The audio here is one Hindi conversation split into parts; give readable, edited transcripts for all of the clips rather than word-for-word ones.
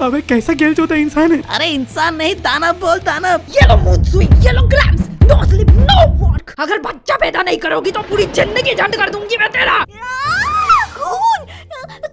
अबे कैसा गेल चोता इंसान है। अरे इंसान नहीं, दानव बोल दानव। Yellow mood swing, yellow glams, no sleep no work. अगर बच्चा पैदा नहीं करोगी तो पूरी जिंदगी झंड कर दूंगी मैं तेरा। खून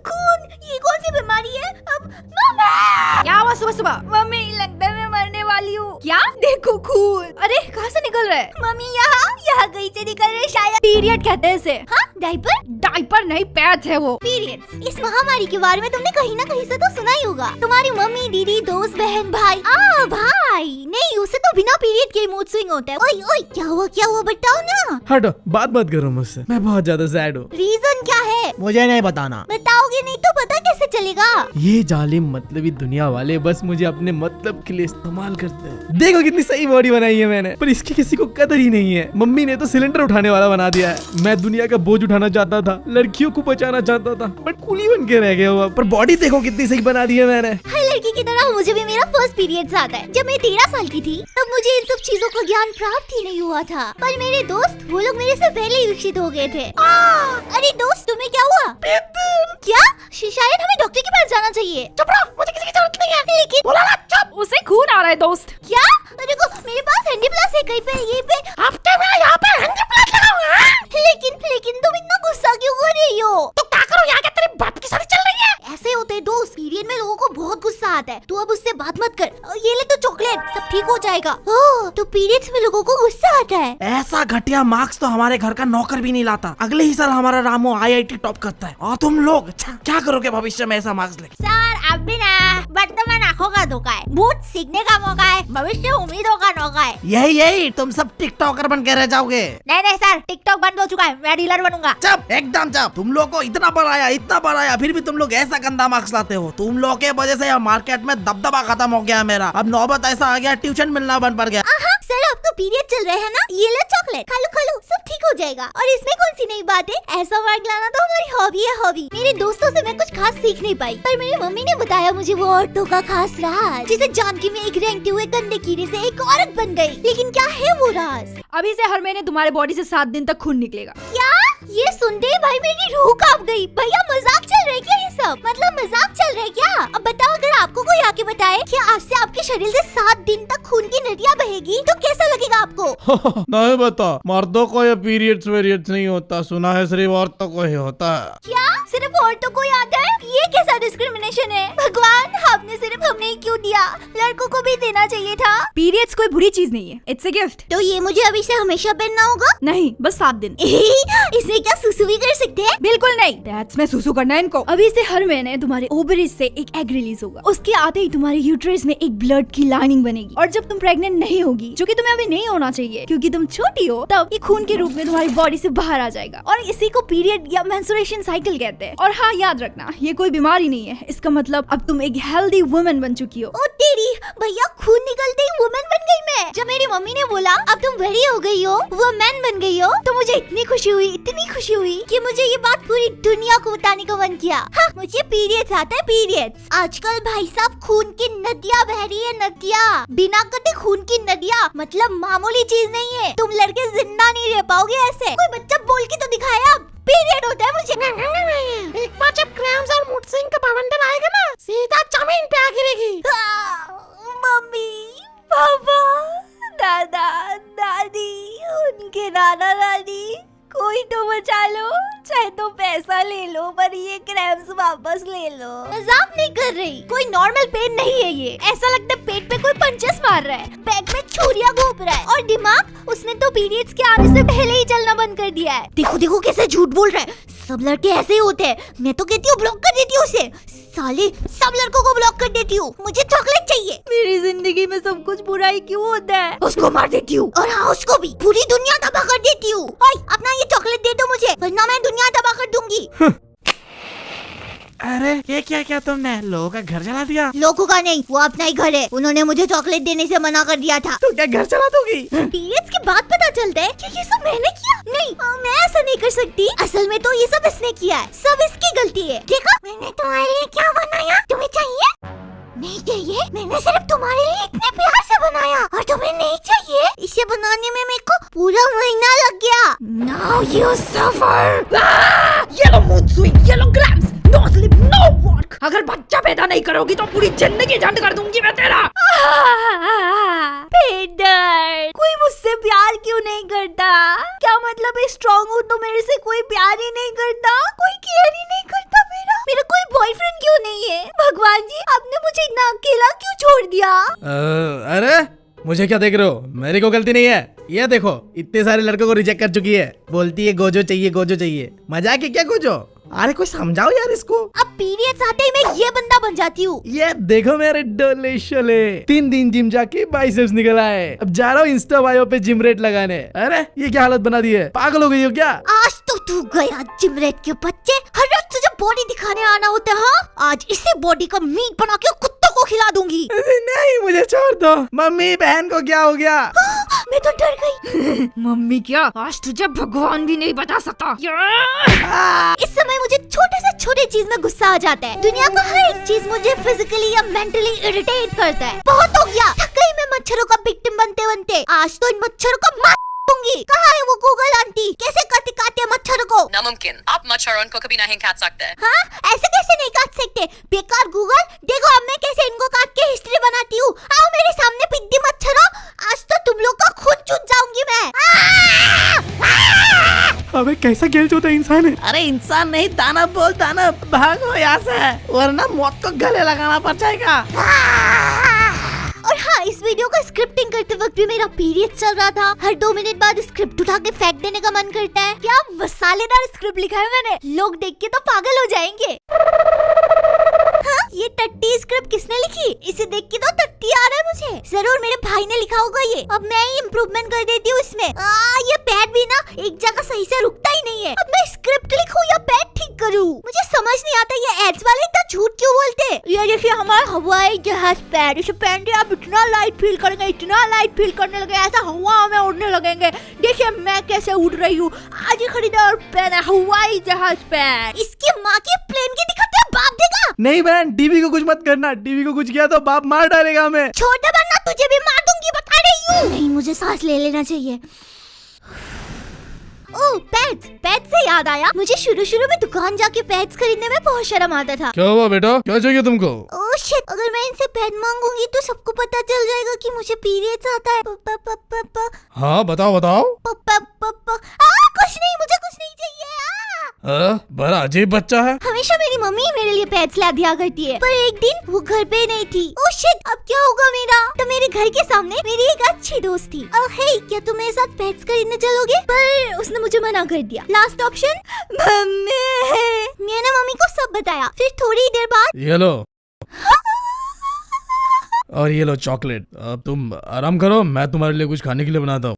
खून, ये कौन सी बीमारी है? अब मम्मी क्या हुआ सुबह सुबह? मम्मी लगता है मैं मरने वाली हूँ। क्या? देखो खून। अरे कहाँ से निकल रहा है? मम्मी यहाँ कहीं से निकल रहे शायद। पीरियड कहते हैं इसे। हाँ, डायपर? डायपर नहीं, पैच है वो। पीरियड्स। इस महामारी के बारे में तुमने कहीं ना कहीं से तो सुना ही होगा। तुम्हारी मम्मी, दीदी, दोस्त, बहन, भाई। भाई नहीं, उसे तो बिना पीरियड के मूड स्विंग होता है। ओए ओए, क्या हुआ बताओ ना। हटो, बात मत करो मुझसे, मैं बहुत ज्यादा सैड हूँ। रीजन क्या है? मुझे नहीं बताना। बताओगे नहीं तो पता कैसे चलेगा? ये जालिम मतलबी दुनिया वाले बस मुझे अपने मतलब के लिए इस्तेमाल करते हैं। देखो कितनी सही बॉडी बनाई है मैंने, पर इसकी किसी को कदर ही नहीं है। मम्मी ने तो सिलेंडर उठाने वाला बना दिया है। मैं दुनिया का बोझ उठाना चाहता था, लड़कियों को बचाना चाहता था, बट कूली बन के रह गया हुआ। पर बॉडी देखो कितनी सही बना दी है मैंने। हर लड़की की तरह मुझे भी मेरा फर्स्ट पीरियड आता है। जब मैं 13 साल की थी तब मुझे इन सब चीजों का ज्ञान प्राप्त ही नहीं हुआ था। पर मेरे दोस्त, वो लोग मेरे से पहले ही विकसित हो गए थे। अरे दोस्त, तुम्हें क्या हुआ? क्या? शायद हमें डॉक्टर के पास जाना चाहिए। चुप रहो, मुझे किसी की जरूरत नहीं है। लेकिन बोला ना चुप। उसे खून आ रहा है दोस्त। क्या? देखो मेरे पास हैंडी प्लस है कहीं पे, ये पे। हफ्ते में यहाँ पे हैंडी प्लस लगाऊंगा। लेकिन तुम इतना गुस्सा क्यों कर रही हो? तो क्या करो, यहाँ क्या तेरी बाप की शादी चल रही है? ऐसे होते हैं दोस्त, पीरियड में लोगों को बहुत गुस्सा आता है। तू अब उससे बात मत कर। ये ले तो चॉकलेट, सब ठीक हो जाएगा। ओह, तो पीरियड्स में लोगों को गुस्सा आता है। ऐसा घटिया मार्क्स तो हमारे घर का नौकर भी नहीं लाता। अगले ही साल हमारा रामू IIT टॉप करता है और तुम लोग क्या करोगे भविष्य में ऐसा मार्क्स लेके? सर, अब भी ना वर्तमान आंखों का धोखा है, भूत सीखने का मौका है, भविष्य उम्मीदों का मौका है। यही तुम सब टिकटॉकर बन के रह जाओगे। नहीं सर, टिकटॉक बंद हो चुका है, मैं डीलर बनूंगा। चुप, एकदम चुप। तुम लोग को इतना बढ़ाया, फिर भी तुम लोग ऐसा गंदा मार्क्स लाते हो। तुम लोग के वजह से मार्केट में दबदबा खत्म हो गया मेरा। अब नौबत ऐसा आ गया, ट्यूशन मिलना बंद पड़ गया। सर, अब तो पीरियड चल रहे हैं ना, ये लो चॉकलेट, खा लो, सब ठीक हो जाएगा। और इसमें कौन सी नई बात है? ऐसा मार्क लाना तो हमारी हॉबी। मेरे दोस्तों से मैं कुछ खास सीख नहीं पाई, पर मेरी मम्मी ने बताया मुझे वो औरतों का खास राज, जिसे जान के मैं एक रेंगते हुए गंदे कीड़े से एक औरत बन गई। लेकिन क्या है वो राज? अभी से हर महीने तुम्हारे बॉडी से 7 दिन तक खून निकलेगा। क्या? ये सुनते ही भाई मेरी रूह कांप गई। भैया मजाक चल रहा है क्या ये सब? मतलब मजाक चल रहा है क्या? अब बताओ, अगर आपको कोई आके बताए कि आज से आपके शरीर से 7 दिन तक खून की नदियाँ बहेगी तो कैसा लगेगा आपको? नहीं बता, मर्दों को ये पीरियड्स नहीं होता, सुना है सिर्फ औरतों को ही होता है। क्या सिर्फ औरतों को आता है? ये कैसा डिस्क्रिमिनेशन है? भगवान, आपने सिर्फ हमें ही क्यों दिया? लड़कों को भी देना चाहिए था। पीरियड्स कोई बुरी चीज नहीं है, इट्स अ गिफ्ट। तो ये मुझे अभी से हमेशा पहनना होगा? नहीं, बस 7 दिन। इसमें क्या सुसु भी कर सकते हैं? बिल्कुल नहीं, दैट्स में सुसु करना है इनको। अभी से हर महीने तुम्हारे ओवरीज से एक एग रिलीज होगा। उसके आते ही तुम्हारे यूट्रस में एक ब्लड की लाइनिंग बनेगी। और जब तुम प्रेग्नेंट नहीं होगी, जो कि तुम्हें अभी नहीं होना चाहिए क्योंकि तुम छोटी हो, तब ये खून के रूप में तुम्हारी बॉडी से बाहर आ जाएगा। और इसी को पीरियड या मेंस्ट्रुएशन साइकिल कहते हैं। और हाँ, याद रखना, ये कोई बीमारी नहीं है। इसका मतलब अब तुम एक हेल्दी वुमन बन चुकी हो। ओ तेरी भैया, खून निकलते ही वुमन बन गई मैं। जब मेरी मम्मी ने बोला अब तुम बड़ी हो गई हो, वुमन बन गई हो, तो मुझे इतनी खुशी हुई कि मुझे ये बात पूरी दुनिया को बताने का मन किया। हाँ, मुझे पीरियड्स आता है, पीरियड्स। आजकल भाई साहब खून की नदियाँ बह रही है, नदियाँ। बिना कटे खून की नदियाँ मतलब मामूली चीज नहीं है। तुम लड़के जिंदा नहीं रह पाओगे ऐसे। कोई बच्चा बोल के तो दिखाया, अब पीरियड होता है मुझे। एक बार जब ग्राम्स और मूड स्विंग का बवंडर आएगा ना, सीधा जमीन पे आ गिरेगी। मम्मी, पापा, दादा, दादी, उनके नाना नानी, कोई तो बचा लो। चाहे तो पैसा ले लो, पर ये क्रैम्स वापस ले लो। मजाक नहीं कर रही, कोई नॉर्मल पेन नहीं है ये। ऐसा लगता है पेट पे कोई पंचेस मार रहा है, बैग में छुरियां घोंप रहा है। और दिमाग, उसने तो पीरियड्स के आने से पहले ही चलना बंद कर दिया है। देखो कैसे झूठ बोल रहा है। सब लड़के ऐसे ही होते हैं। मैं तो कहती हूँ ब्लॉक कर देती हूँ उसे। साले, सब लड़कों को ब्लॉक कर देती हूँ। मुझे चॉकलेट चाहिए। मेरी जिंदगी में सब कुछ बुरा ही क्यों होता है? उसको मार देती हूँ, और हाँ, उसको भी। पूरी दुनिया तबाह कर देती हूँ। अपना ये चॉकलेट दे दो मुझे, वरना मैं दुनिया तबाह कर दूंगी। अरे ये क्या तुमने लोगों का घर जला दिया? लोगों का नहीं, वो अपना ही घर है। उन्होंने मुझे चॉकलेट देने से मना कर दिया था। तू क्या घर जला दोगी? पीरियड्स के बाद पता चलता है कि ये सब मैंने किया। नहीं, मैं ऐसा नहीं कर सकती। असल में तो ये सब इसने किया है, सब इसकी गलती है। देखो, मैंने तुम्हारे लिए क्या बनाया, तुम्हें चाहिए? नहीं चाहिए। मैंने सिर्फ तुम्हारे लिए इतने प्यार से बनाया, और तुम्हें नहीं चाहिए। इसे बनाने में मेरे को पूरा महीना लग गया। Now you suffer. Yellow mood swing, yellow glams, no sleep no work. अगर बच्चा पैदा नहीं करोगी तो पूरी जिंदगी झंड कर दूंगी मैं तेरा। पेट दर्द। कोई मुझसे प्यार क्यों नहीं करता? क्या मतलब है स्ट्रॉन्ग हूँ तो मेरे से कोई प्यार ही नहीं करता, कोई केयर ही नहीं करता मेरा कोई बॉयफ्रेंड क्यों नहीं है? भगवान जी आपने मुझे इतना अकेला क्यों छोड़ दिया? अरे मुझे क्या देख रहे हो? मेरी को गलती नहीं है। ये देखो इतने सारे लड़कों को रिजेक्ट कर चुकी है, बोलती है गोजो चाहिए गोजो चाहिए। मजाक है क्या गोजो? अरे कोई समझाओ यार इसको। अब पीरियड्स आते ही मैं ये बंदा बन जाती हूँ। ये देखो मेरे डोले शोले, 3 दिन जिम जाके बाइसेप्स निकल आए। अब जा रहा हूँ इंस्टा बायो पे जिम रेट लगाने। अरे ये क्या हालत बना दी है, पागल हो गई हो क्या? आज तो तू गया जिम रेट के बच्चे, हर रोज तुझे बॉडी दिखाने आना होता है। हाँ आज इसी बॉडी का मीट बना के कुत्तों को खिला दूंगी। नहीं मुझे छोड़ दो। मम्मी बहन को क्या हो गया? मैं तो डर गई। मम्मी क्या, आज तुझे भगवान भी नहीं बता सकता। इस समय मुझे छोटे से छोटे चीज में गुस्सा आ जाता है। दुनिया का हर एक चीज मुझे फिजिकली या मेंटली इरिटेट करता है। बहुत हो गया, थक गई मैं मच्छरों का विक्टिम बनते बनते। आज तो इन मच्छरों को मार दूंगी। कहाँ है वो गूगल आंटी? कैसे काटते हैं मच्छरों को? नामुमकिन, आप मच्छरों को कभी नहीं काट सकते। हाँ ऐसे कैसे नहीं काट सकते? बेकार गूगल, देखो अब मैं कैसे इनको काट के हिस्ट्री बनाती हूँ। आओ मेरे सामने पिद्दी मच्छरों, आज तो तुम लोग का खून चूस जाऊंगी मैं। अबे कैसा खेल चोता इंसान है। अरे इंसान नहीं दानव बोल, दानव भागो यहाँ से वरना मौत को गले लगाना पड़ जाएगा। और हाँ इस वीडियो का स्क्रिप्टिंग करते वक्त भी मेरा पीरियड चल रहा था। हर 2 मिनट बाद स्क्रिप्ट उठा के फेंक देने का मन करता है। क्या मसालेदार स्क्रिप्ट लिखा है मैंने, लोग देख के तो पागल हो जाएंगे। हाँ, ये टट्टी स्क्रिप्ट किसने लिखी? इसे देख के तो टट्टी आ रहा है मुझे। जरूर मेरे भाई ने लिखा होगा ये। अब मैं ही इम्प्रूवमेंट कर देती हूँ इसमें। ये पैड भी ना एक जगह सही से रुकता ही नहीं है। अब मैं स्क्रिप्ट लिखूं या पैड ठीक करूं? मुझे समझ नहीं आता ये एड्स वाले इतना झूठ क्यों बोलते। ये देखिए हमारा हवाई जहाज पैड, इसे पहन के आप इतना लाइट फील करेंगे, इतना लाइट फील करने लगे, ऐसा हवा में उड़ने लगेंगे। देखिए मैं कैसे उड़ रही हूँ। आज ही खरीदा और पहना हवाई जहाज पैड। इसकी माँ की प्लेन की दिखाते हैं, बाप देगा। नहीं बहन टीवी को कुछ मत करना, टीवी को कुछ किया तो बाप मार डालेगा हमें। छोटा बनना तुझे भी मार दूंगी, बता रही हूँ। नहीं मुझे सांस ले लेना चाहिए। ओह पैड्स से याद आया, मुझे शुरू में दुकान जाके पैड्स खरीदने में बहुत शर्म आता था। क्या हुआ बेटा, क्या चाहिए तुमको? ओह शिट, अगर मैं इनसे पैड मांगूंगी तो सबको पता चल जाएगा कि मुझे पीरियड्स आता है। हाँ बताओ बताओ। कुछ नहीं, मुझे कुछ नहीं चाहिए। बड़ा अजीब बच्चा है। हमेशा मेरी मम्मी मेरे लिए पैड्स ला दिया करती है, पर एक दिन वो घर पे नहीं थी। ओह शिट, अब क्या होगा मेरा? तो मेरे घर के सामने मेरी एक अच्छी दोस्त थी। हे क्या तुम मेरे साथ पैड्स खरीदने चलोगे? पर उसने मुझे मना कर दिया। Last option mummy. मैंने मम्मी को सब बताया। फिर थोड़ी देर बाद ये लो और ये लो चॉकलेट। अब तुम आराम करो, मैं तुम्हारे लिए कुछ खाने के लिए बनाता हूँ।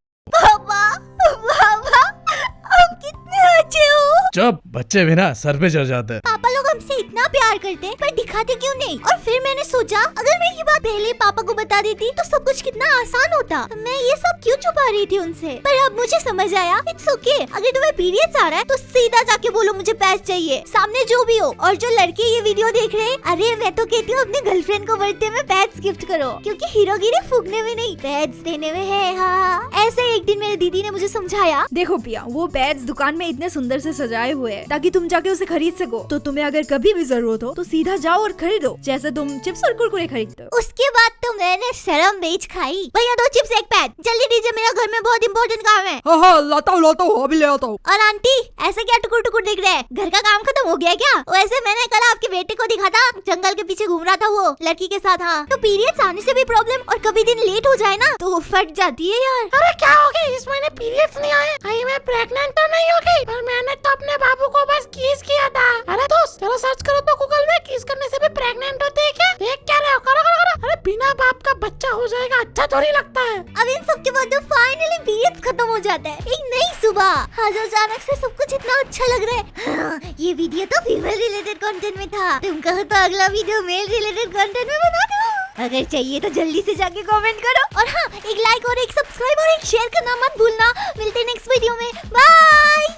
चुप, बच्चे भी ना सर पे चढ़ जाते हैं। पापा लोग हमसे इतना प्यार करते हैं पर दिखाते क्यों नहीं? और फिर मैंने सोचा अगर मैं ये बात पहले पापा को बता देती तो सब कुछ कितना आसान होता। मैं ये सब क्यों छुपा रही थी उनसे? पर अब मुझे समझ आया, इट्स ओके। अगर तुम्हें पीरियड्स आ रहा है तो सीधा जाके बोलो मुझे पैड्स चाहिए, सामने जो भी हो। और जो लड़के ये वीडियो देख रहे हैं, अरे मैं तो कहती हूँ अपने गर्लफ्रेंड को बर्थडे में पैड्स गिफ्ट करो, क्योंकि हीरोगिरी फूकने में नहीं पैड्स देने में है। हाँ ऐसे एक दिन मेरी दीदी ने मुझे समझाया। देखो पिया, वो पैड्स दुकान में इतने सुंदर से सजाए हुए हैं ताकि तुम जाके उसे खरीद सको। तो तुम्हें अगर कभी भी जरूरत हो तो सीधा जाओ और खरीदो, जैसे तुम चिप्स और कुरकुरे खरीदते हो। उसके बाद तो मैंने शर्म बेच खाई। भैया 2 चिप्स 1 पैड, जल्दी दीजिए, मेरा घर में बहुत इंपॉर्टेंट काम है। हाँ लाता हूँ अभी ले आता हूँ। और आंटी ऐसे क्या टुकुर टुकुर दिख रहे हैं? घर का काम खत्म हो गया क्या? वैसे मैंने कल आपके बेटे को दिखा था, जंगल के पीछे घूम रहा था वो लड़की के साथ। हाँ तो पीरियड्स आने से भी प्रॉब्लम, और कभी दिन लेट हो जाए ना तो फट जाती है यार। अरे क्या हो गया, इस महीने पीरियड्स नहीं आए? कहीं मैं प्रेग्नेंट तो नहीं हो गई? पर मैंने तो अपने बाबू को बस किस किया था। अरे दोस्त चलो सर्च करो तो गूगल में, किस करने से भी प्रेग्नेंट होते हैं क्या? देख क्या रहे हो, करो करो करो। अरे बिना बाप का बच्चा हो जाएगा, अच्छा थोड़ी लगता है। अब इन सब के बाद तो फाइनली पीरियड्स खत्म हो जाता है, एक नई सुबह। आज अचानक से सब कुछ इतना अच्छा लग रहा है। हाँ, ये वीडियो तो फीमेल रिलेटेड कंटेंट में था, तुम कहो तो अगला वीडियो मेल रिलेटेड कंटेंट में बना दो। अगर चाहिए तो जल्दी से जाके कमेंट करो, और हाँ एक लाइक और एक सब्सक्राइब और एक शेयर करना मत भूलना। मिलते हैं नेक्स्ट वीडियो में, बाय।